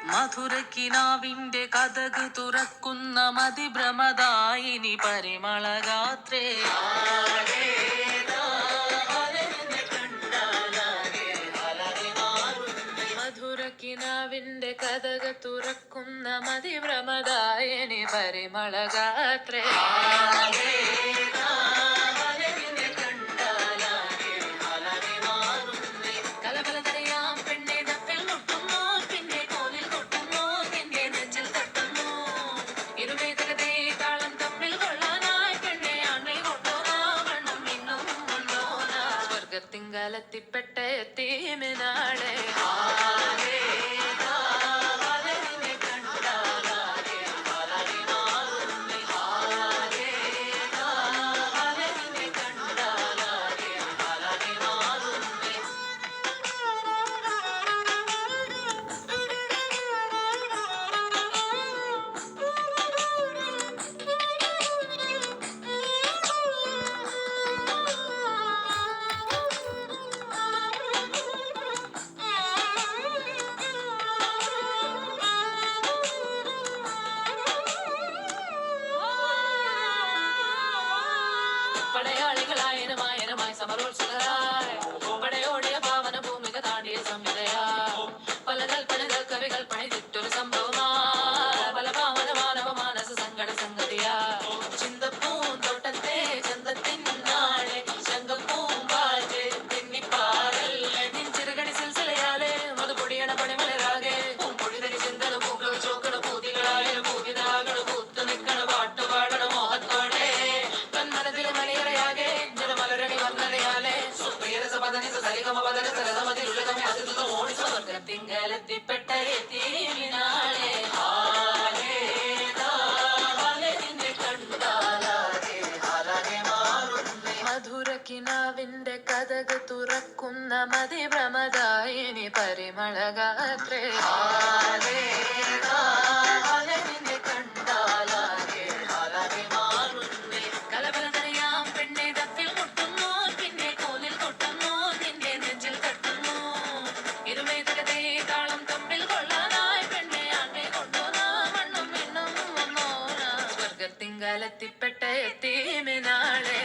മധുരക്കിനാവിന്റെ കഥക് തുറക്കുന്ന മതിഭ്രമദായിനി പരിമളഗാത്രേ. മധുരക്കിനാവിന്റെ കഥക് തുറക്കുന്ന മതിഭ്രമദായിനി പരിമളഗാത്രേ. തിങ്കളത്തിപ്പെട്ട എത്തീമിനാളെ പടയാളികളായനമായനമായി സമരോത്സുകരായി പടയോടിയ പാവന ഭൂമിക താണ്ടിയ സംവിധയാ പല കൽപ്പനകൾ കവികൾ പണിതിട്ടൊരു സംഭവമാ പല പാവന മാനവ മാനസ സങ്കട സംഗതിയാ ചിന്തപ്പൂന്തോട്ടത്തെ ചന്തത്തിൻ നാളെ ശങ്കപ്പൂമ്പാറ്റ് തിന്നിപ്പാറൽ നെഞ്ചിറുകടി സിൽസിലയാലെ മധുപൊടിയണ പണിമലരാകെ പൂമ്പൊഴിതരി ചിന്തല പൂക്കൾ ചോക്കള പൂതികളായ പൂവിതാകൾ പൂത്തു നിൽക്കണ പാട്ടുപാടണ മോഹത്തോടെ തന്മനത്തിലെ മണിയറയാകെ തിങ്കളത്തിപ്പെട്ട എത്തീമിനാളെ മധുരക്കിനാവിന്റെ കഥക് തുറക്കുന്ന മതിഭ്രമദായിനി പരിമളഗാത്രേ. തിങ്കളത്തിപ്പെട്ട എത്തീമിനാളെ